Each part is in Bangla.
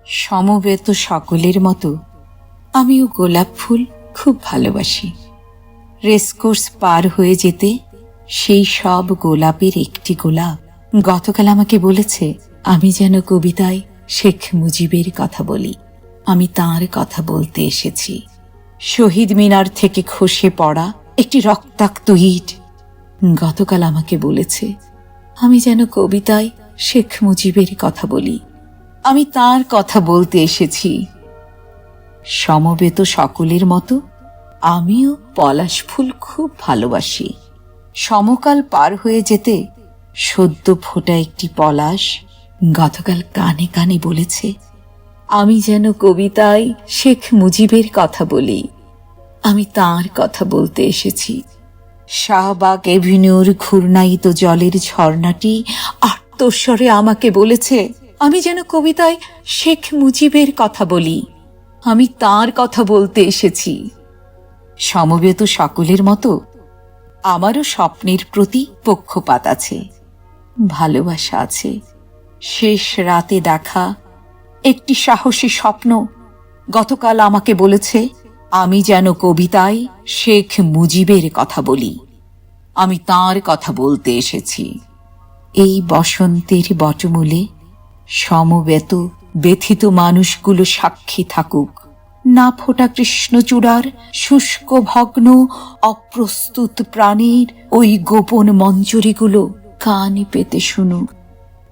সমবেত সকলের মতো আমিও গোলাপ ফুল খুব ভালোবাসি। রেসকোর্স পার হয়ে যেতে সেই সব গোলাপের একটি গোলাপ গতকাল আমাকে বলেছে আমি যেন কবিতায় শেখ মুজিবের কথা বলি। আমি তাঁর কথা বলতে এসেছি। শহীদ মিনার থেকে খসে পড়া একটি রক্তাক্ত ইট গতকাল আমাকে বলেছে আমি যেন কবিতায় শেখ মুজিবের কথা বলি। আমি তাঁর কথা বলতে এসেছি। সমবেত সকলের মতো আমিও পলাশ ফুল খুব ভালোবাসি। সমকাল পার হয়ে যেতে সদ্য ফোটা একটি পলাশ গতকাল কানে কানে বলেছে আমি যেন কবিতায় শেখ মুজিবের কথা বলি। আমি তাঁর কথা বলতে এসেছি। শাহবাগ এভিনিউর ঘূর্ণায়িত জলের ঝর্ণাটি আর্তস্বরে আমাকে বলেছে আমি যেন কবিতায় শেখ মুজিবের কথা বলি। আমি তাঁর কথা বলতে এসেছি। সমবেত সকলের মতো আমারও স্বপ্নের প্রতি পক্ষপাত আছে, ভালোবাসা আছে। শেষ রাতে দেখা একটি সাহসী স্বপ্ন গতকাল আমাকে বলেছে আমি যেন কবিতায় শেখ মুজিবের কথা বলি। আমি তাঁর কথা বলতে এসেছি। এই বসন্তের বটমূলে সমবেত ব্যথিত মানুষগুলো সাক্ষী থাকুক। না ফোটা কৃষ্ণচূড়ার শুষ্ক ভগ্ন অপ্রস্তুত প্রাণীর ওই গোপন মঞ্জরিগুলো কান পেতে শুনুক।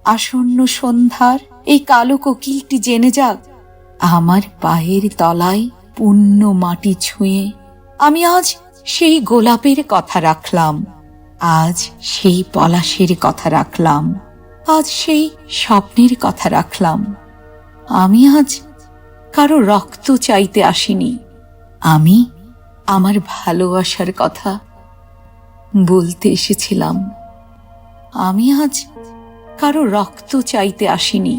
আসন্ন সন্ধ্যার এই কালো কোকিলটি জেনে যাক আমার পায়ের তলায় পুণ্য মাটি ছুঁয়ে আমি আজ সেই গোলাপের কথা রাখলাম, আজ সেই পলাশের কথা রাখলাম, আজ সেই স্বপ্নের কথা রাখলাম। আমি আজ কারো রক্ত চাইতে আসিনি, আমি আমার ভালোবাসার কথা বলতে এসেছিলাম। আমি আজ কারো রক্ত চাইতে আসিনি,